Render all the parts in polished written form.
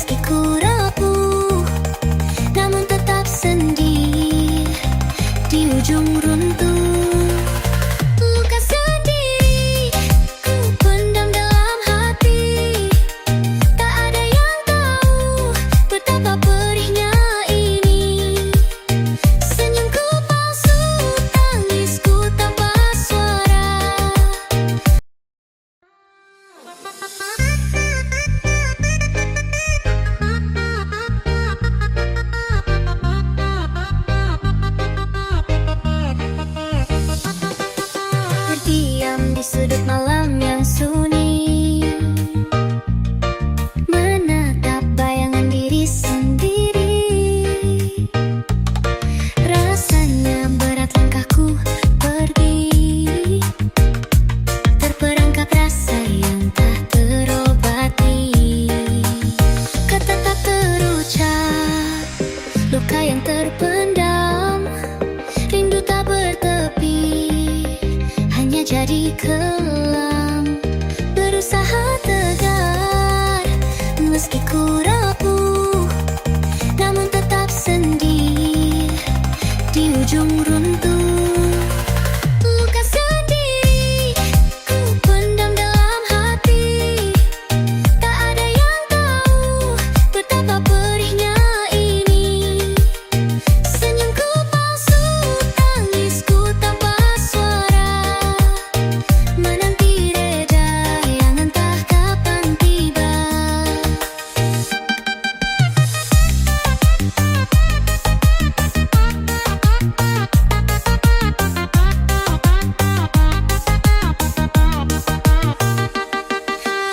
Meski ku rapuh, namun tetap sendiri di ujung runtuh. Luka sendiri ku pendam dalam hati. Tak ada yang tahu betapa perihnya ini. Senyumku palsu, tangisku tanpa suara. Terdiam di sudut malam yang sunyi, menatap bayangan diri sendiri. Rasanya berat langkahku pergi, terperangkap rasa yang tak terobati. Kata tak terucap, luka yang terpendam, rindu tak bertepi, hanya jadi kelam. Berusaha tegar, meski ku rapuh, namun tetap sendiri di ujung runtuh. Luka sendiri ku pendam dalam hati. Tak ada yang tahu betapa perihnya ini. Senyumku palsu, tangisku tanpa suara, menanti reda yang entah kapan tiba.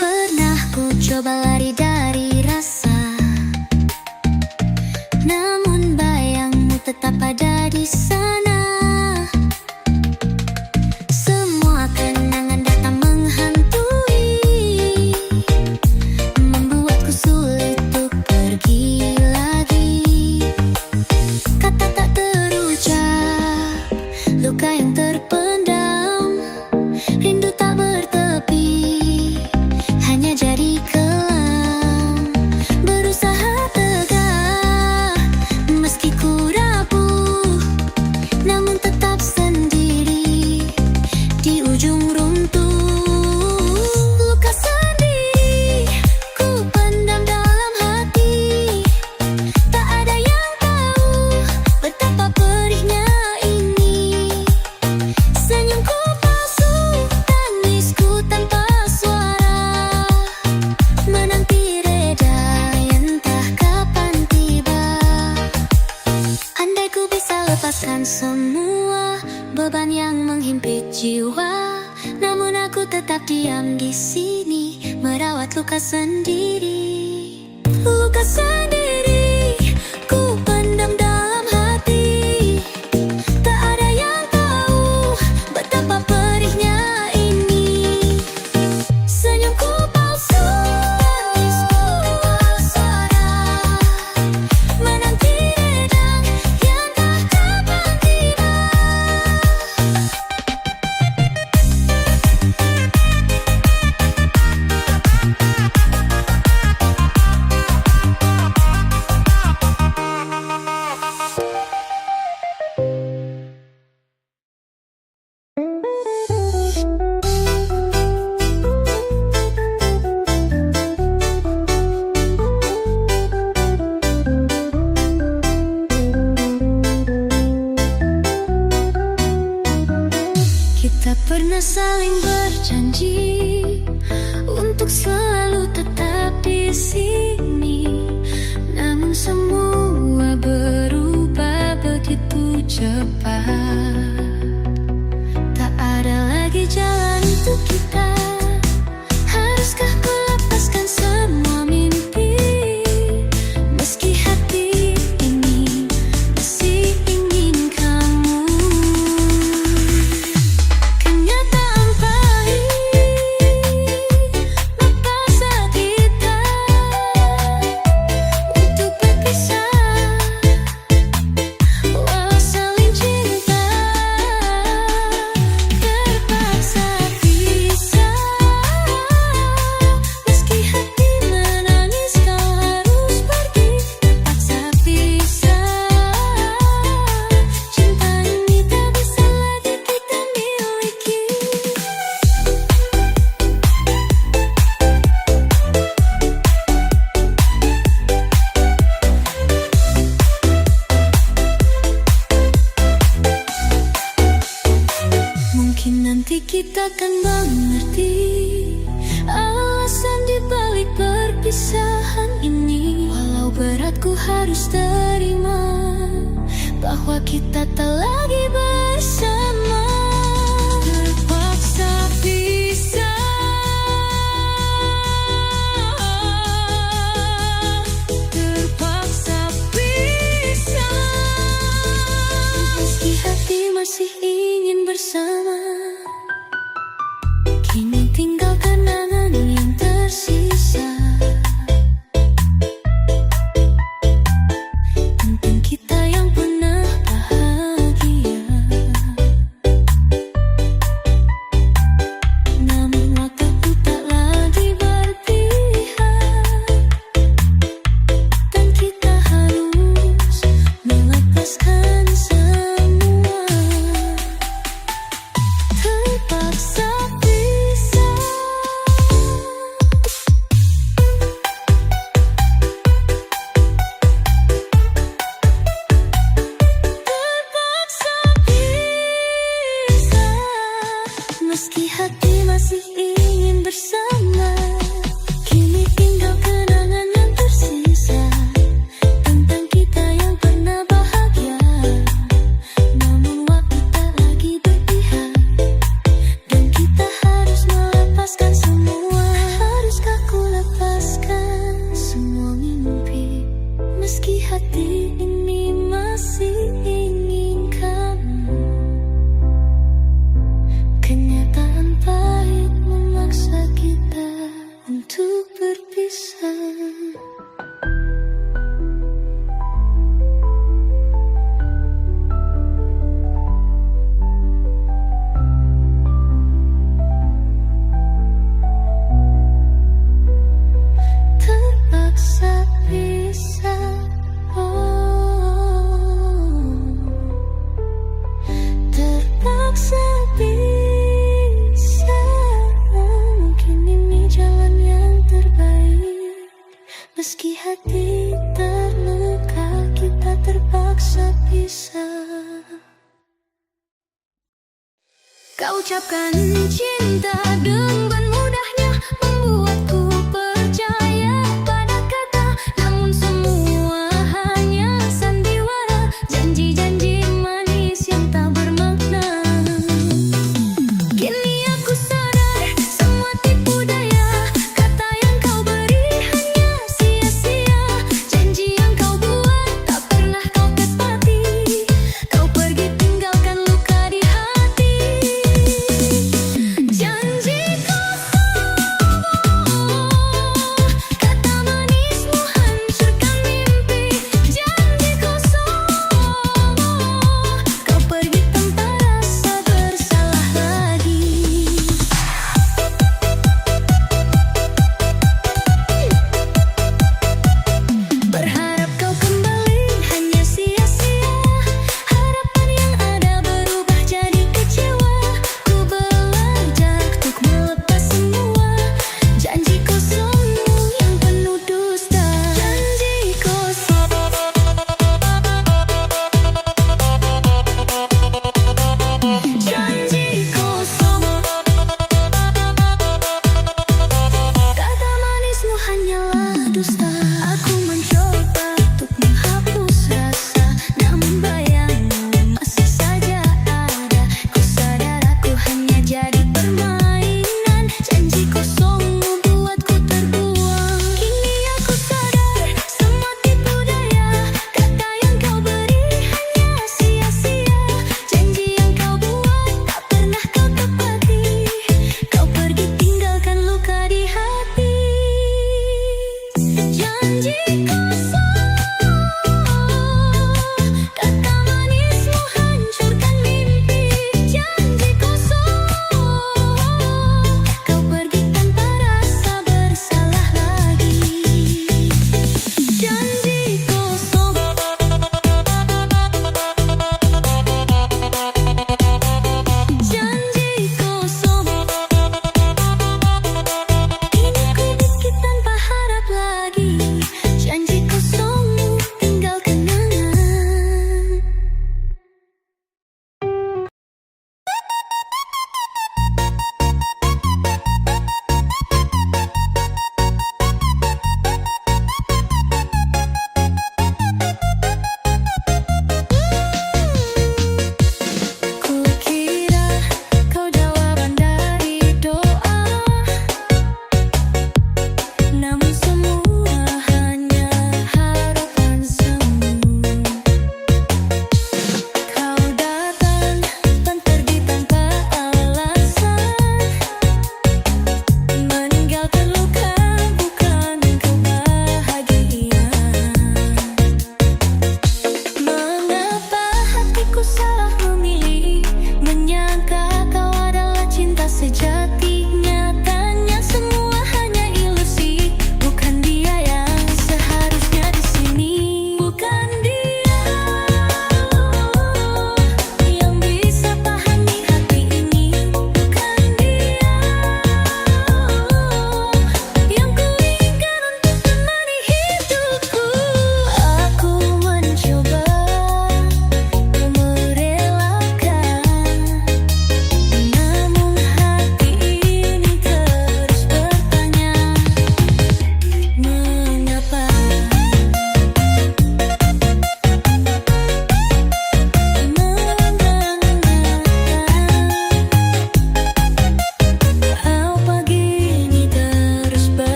Pernah ku coba lari dari rasa, namun bayangmu tetap ada di sana. Semua kenangan datang menghantui, membuatku sulit untuk pergi lagi. Kata tak terucap, luka yang terpendam, rindu tak bertepi, hanya jadi kelam. Berusaha tegar, meski ku rapuh, namun tetap sendiri di ujung runtuh. Luka sendiri ku pendam dalam hati. Tak ada yang tahu betapa perihnya ini. Senyumku palsu, tangisku tanpa suara, menanti reda yang entah kapan tiba. Andai ku bisa lepaskan semua beban yang menghimpit jiwa, namun aku tetap diam di sini, merawat luka sendiri. Luka sendiri ku pendam dalam hati. Tak ada yang tahu betapa perihnya ini. Senyumku palsu, tangisku tanpa suara, menanti reda yang tak kapan tiba. harus terima bahwa kita tak lagi bersama. Terpaksa pisah, terpaksa pisah. Meski hati masih ingin bersama, kini tinggal kenangan yang tersisa tentang kita yang pernah bahagia. Namun waktu tak lagi berpihak, dan kita harus melepaskan semua. Terpaksa pisah, terpaksa pisah. Meski hati masih ingin bersama, kini tinggal kenangan yang tersisa tentang kita yang pernah bahagia. Namun waktu tak lagi berpihak, dan kita harus melepaskan semua. Haruskah ku lepaskan semua mimpi, meski hati ini masih ingin kamu. Kenyataan pahit memaksa kita untuk berpisah. Terpaksa pisah, terpaksa pisah. Mungkin ini jalan yang terbaik, meski hati terluka, kita terpaksa pisah. Kau ucapkan cinta dengan mudahnya, membuatku percaya pada kata. Namun semua hanya sandiwara, janji-janji manis yang tak bermakna. Kini aku sadar semua tipu daya, kata yang kau beri hanya sia-sia. Janji yang kau buat tak pernah kau tepati, kau pergi tinggalkan luka di hati. Janjiku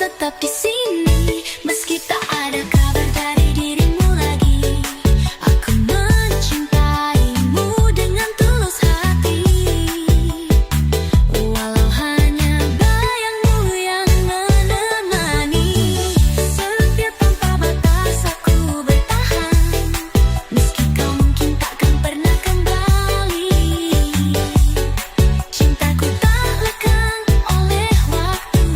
tetap di sini meski tak ada kabar dari dirimu lagi. Aku mencintaimu dengan tulus hati, walau hanya bayangmu yang menemani. Setia tanpa batas aku bertahan, meski kau mungkin takkan pernah kembali. Cintaku tak lekang oleh waktu,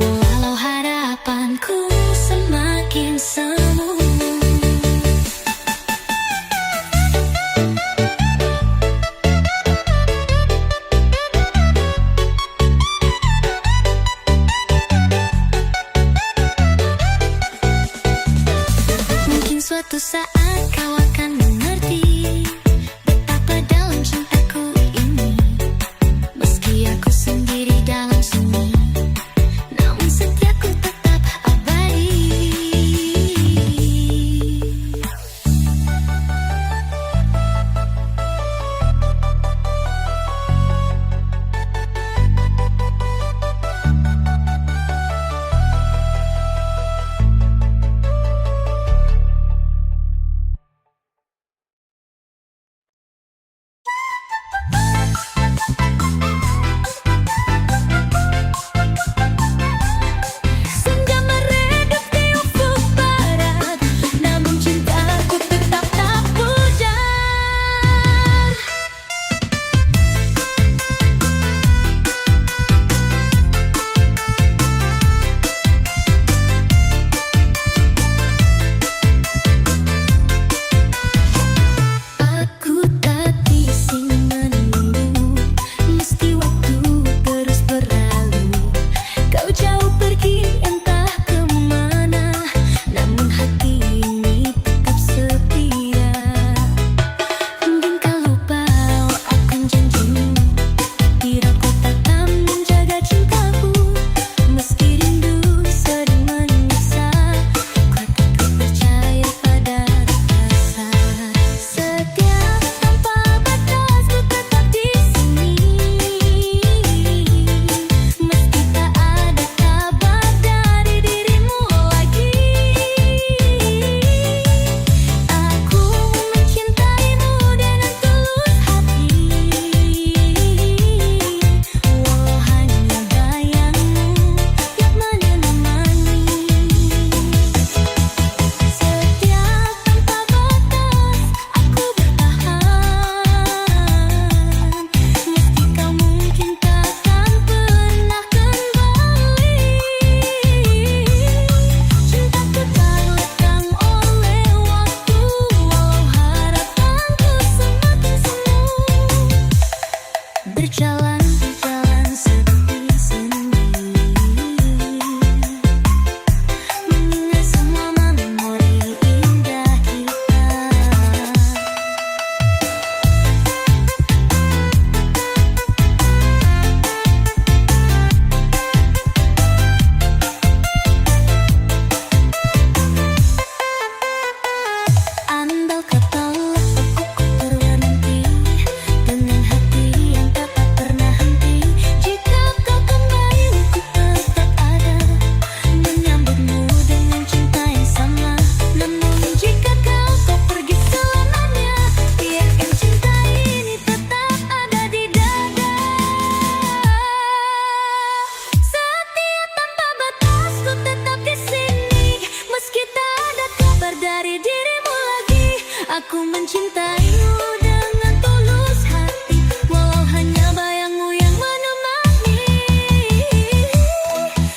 walau harapanku semakin semu. Mungkin suatu saat kau akan mengerti betapa dalam cintaku ini, meski aku sendiri dalam sunyi, namun setiaku tetap abadi. Senja meredup di ufuk barat, namun cintaku tetap tak pudar. Aku tak bising menunggu, meski waktu terus berlalu. Kau jauh pergi entah kemana, namun hati ini tetap setia. Mungkin kau lupa akan janjimu, kira kau takkan menjaga cintaku. Meski rindu sering menyiksa, ku tetap percaya pada rasa. Setia tanpa batas ku tetap di sini, meski tak ada kabar dari dirimu lagi. Aku mencintaimu dengan tulus hati, walau hanya bayangmu yang menemani. Setia tanpa batas aku bertahan, meski kau mungkin takkan pernah kembali. Cintaku tak lekang oleh waktu, walau harapanku semakin semu. Berjalan sepi sendiri, mengingat semua memori indah kita. Andal katalah aku berhenti dengan hati yang tak pernah henti. Jika kau kembali, ku tetap ada menyambutmu dengan cinta yang sama. Namun jika kau pergi selamanya, biarkan cinta ini tetap ada di dada. Setia tanpa batas ku tetap di sini, meski tak ada kabar dari dirimu lagi. Aku mencintaimu dengan tulus hati, walau hanya bayangmu yang menemani.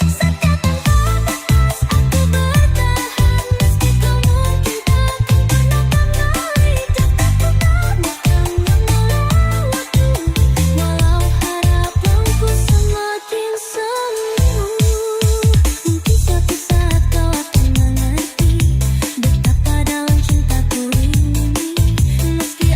Setia tanpa batas aku bertahan, meski kau mungkin takkan pernah kembali. Cintaku tak lekang oleh waktu, walau harapanku semakin semu. Mungkin suatu saat kau akan mengerti betapa dalam cintaku ini, meski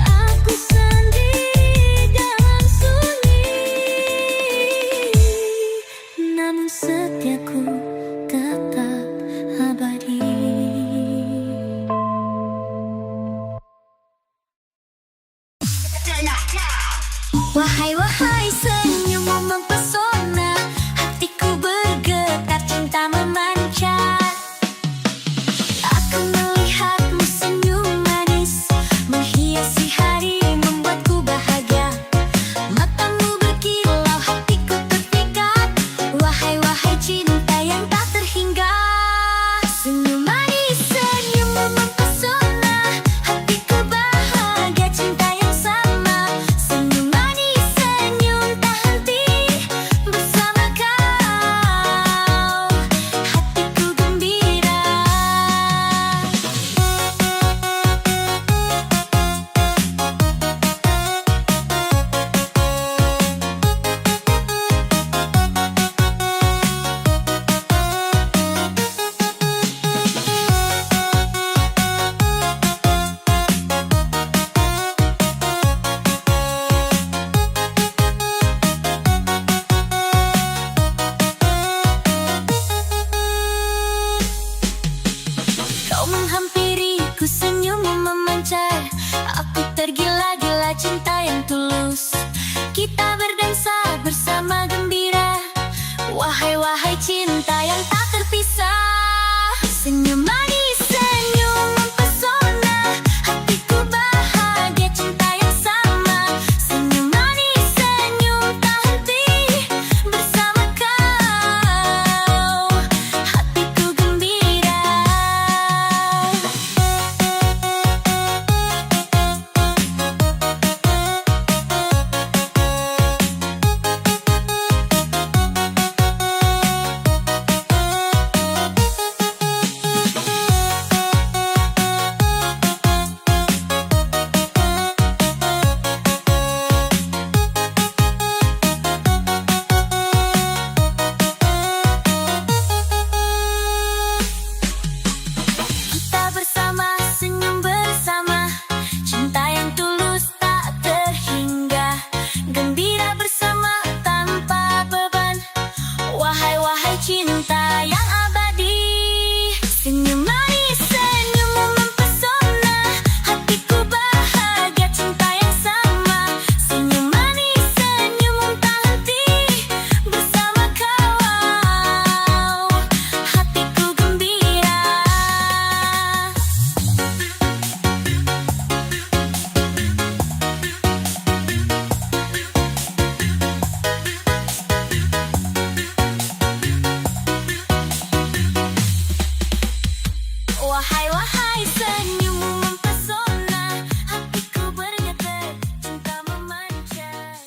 Wahai wahai senyummu mempesona, hatiku bergetar, cinta memancar.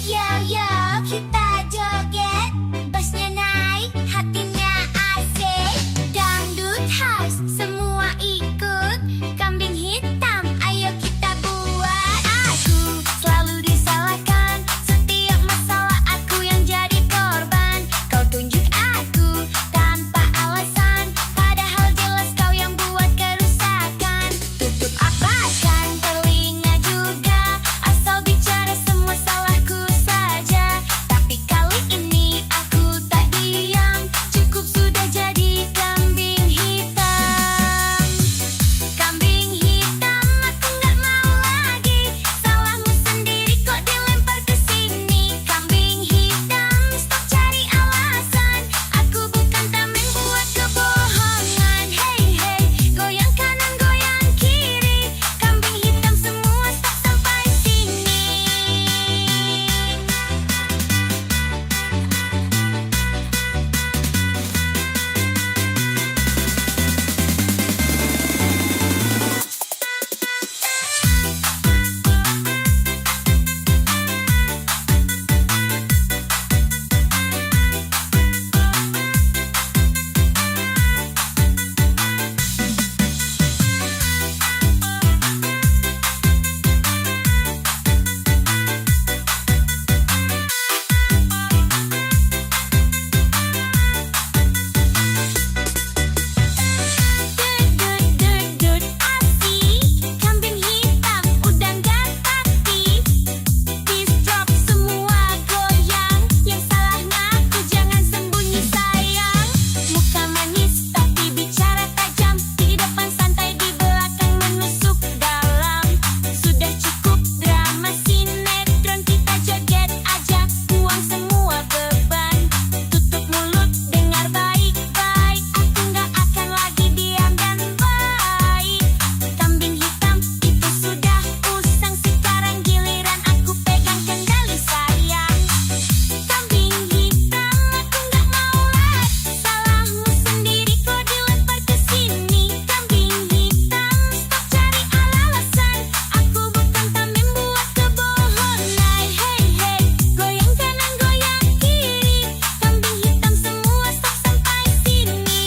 Yo yo kita joget, bassnya naik, hatinya asik. Dangdut house semua ikut, kambing hitam ayo kita buat. Aku selalu disalahkan, setiap masalah aku yang jadi korban. Kau tunjuk aku tanpa alasan, padahal jelas kau yang buat kerusakan. Tutup apakan telinga juga, asal bicara semua salahku saja. Tapi kali ini aku tak diam, cukup sudah jadi kambing hitam. Kambing hitam aku nggak mau lagi, salahmu sendiri kok dilempar ke sini. Kambing hitam stop cari alasan, aku bukan tameng buat kebohongan. Hey hey, goyang kanan goyang kiri, kambing hitam semua stop sampai sini. Dut asik, kambing hitam udah nggak pasti. Please drop semua goyang, yang salah ngaku jangan sembunyi sayang. Muka manis tapi bicara tajam, di depan santai di belakang menusuk dalam. Sudah cukup drama sinetron, kita joget aja, buang semua beban. Tutup mulut, dengar baik-baik, aku nggak akan lagi diam dan baik. Kambing hitam itu sudah usang, sekarang giliran aku pegang kendali sayang. Kambing hitam aku nggak mau lagi, salahmu sendiri kok dilempar ke sini. Kambing hitam stop cari alasan, aku bukan tameng buat kebohongan. Hey hey, goyang kanan goyang kiri, kambing hitam semua stop sampai sini.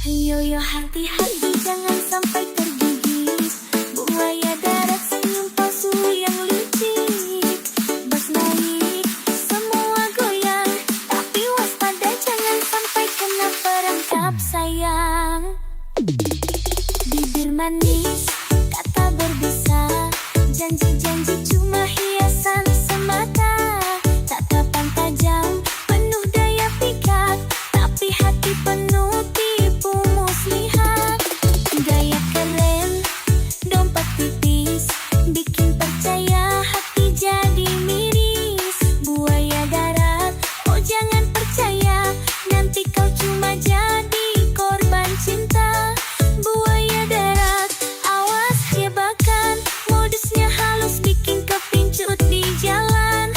Yo yo hati-hati jangan sampai tergigit, buaya darat senyum palsu yang licik. Bas naik semua goyang, tapi waspada jangan sampai kena perangkap sayang. Bibir manis kata berbisa, janji-janji cuma hiasan semata. Tatapan tajam penuh daya pikat, tapi hati penuh tipu muslihat. Gaya keren, dompet tipis, bikin percaya hati jadi miris. Buaya darat, oh jangan percaya, nanti kau cuma jadi korban cinta. Buaya darat, awas jebakan, modusnya halus bikin kepincut di jalan.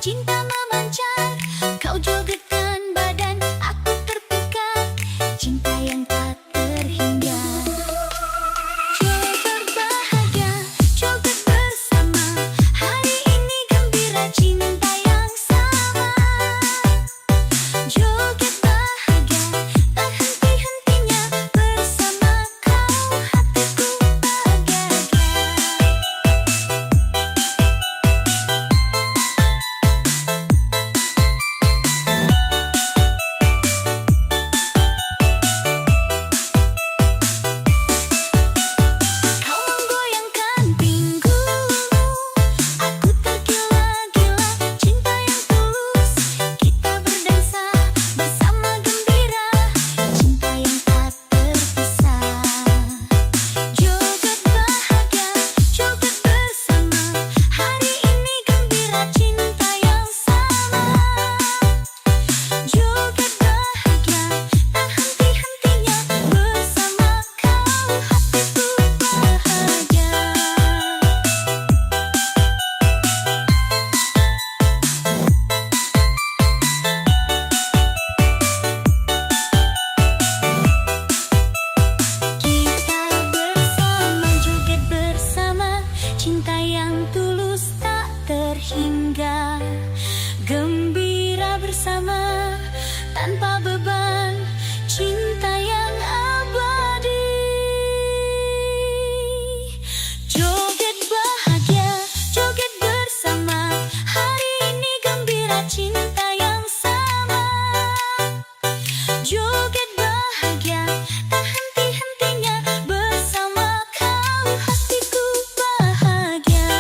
cinta memancar. Kau jogetkan badan, aku terpikat. Cinta yang tak terhingga. Joget bahagia, joget bersama. Hari ini gembira, cinta yang sama. Joget bahagia, tak henti-hentinya. Bersama kau hatiku bahagia. Kau menggoyangkan pinggulmu, aku tergila-gila. Cinta yang tulus, kita berdansa bersama gembira. Cinta yang tak terpisah. Joget bahagia, joget bersama. Hari ini gembira, cinta yang sama. Joget bahagia, tak henti-hentinya. Bersama kau hatiku bahagia. Kita bersama, joget bersama. Cinta yang tulus tak terhingga. Gembira bersama, tanpa beban. Cinta yang abadi. Joget bahagia, joget bersama. Hari ini gembira, cinta yang sama. Joget bahagia, tak henti-hentinya. Bersama kau hatiku bahagia.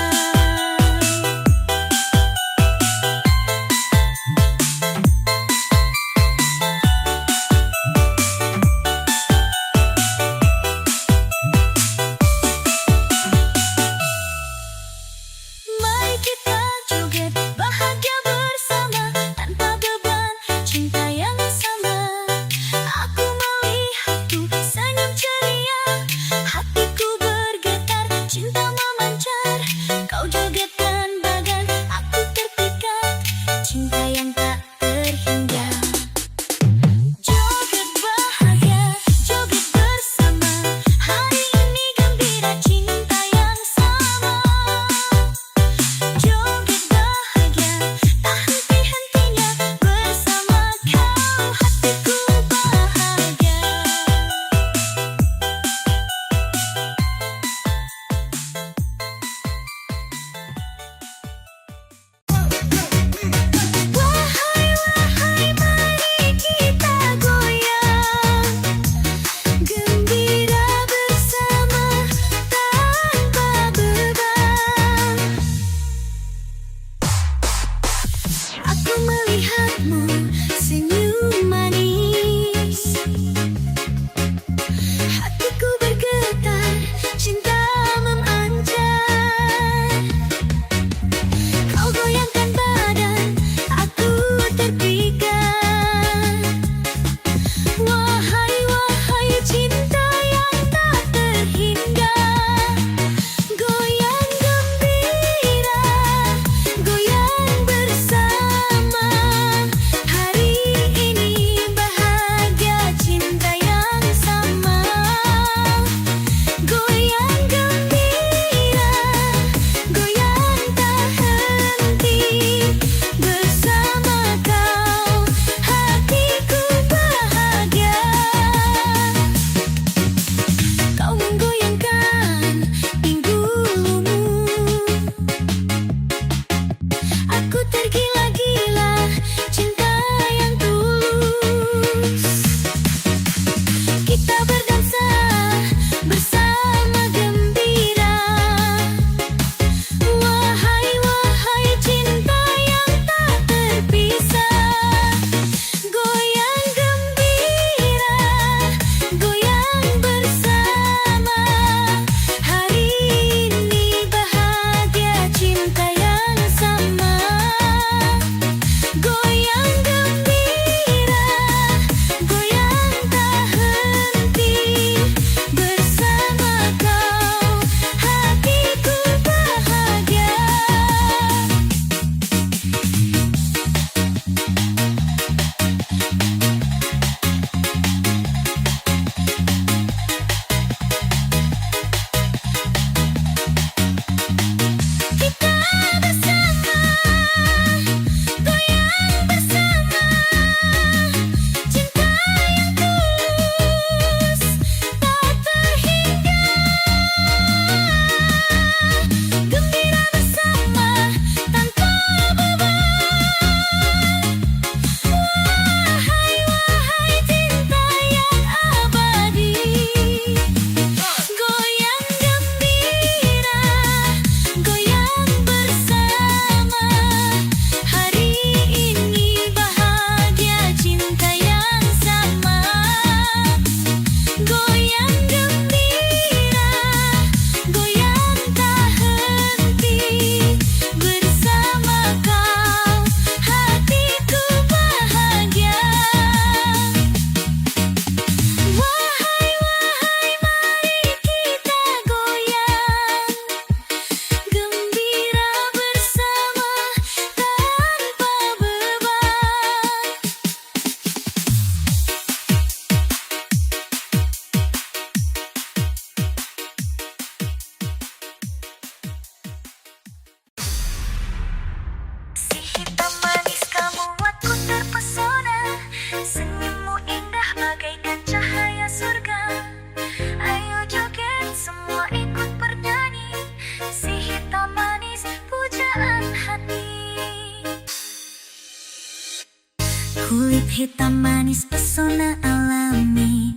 Kulit hitam manis pesona alami,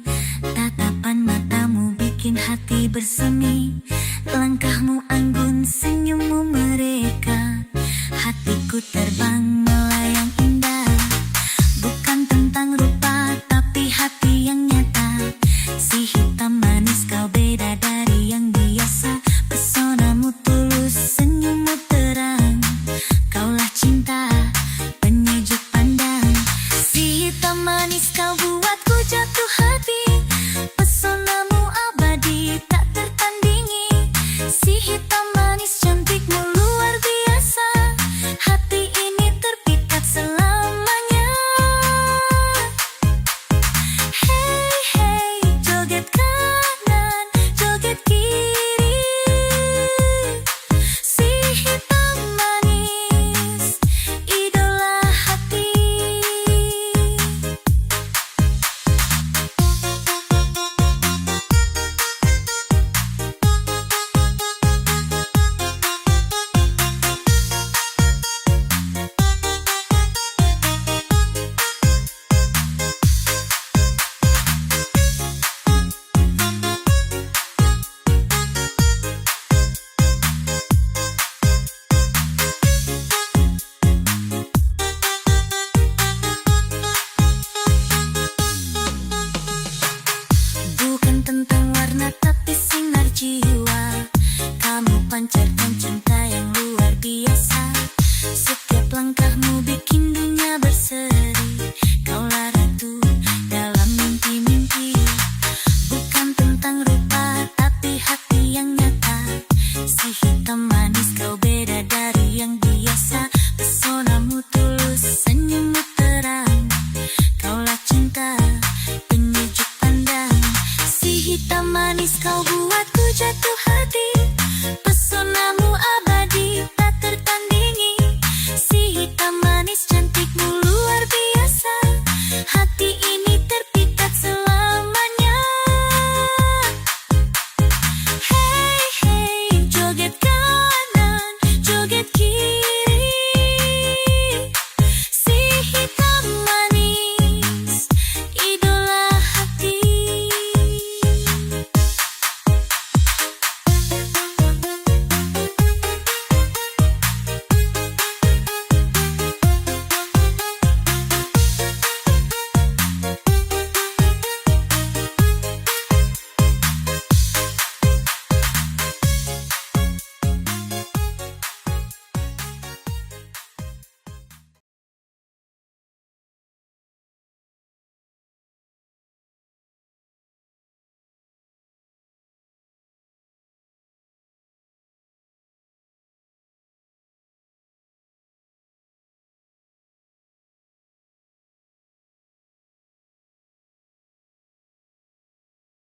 tatapan matamu bikin hati bersemi. Langkahmu anggun, senyummu mereka, hatiku terbang melayang.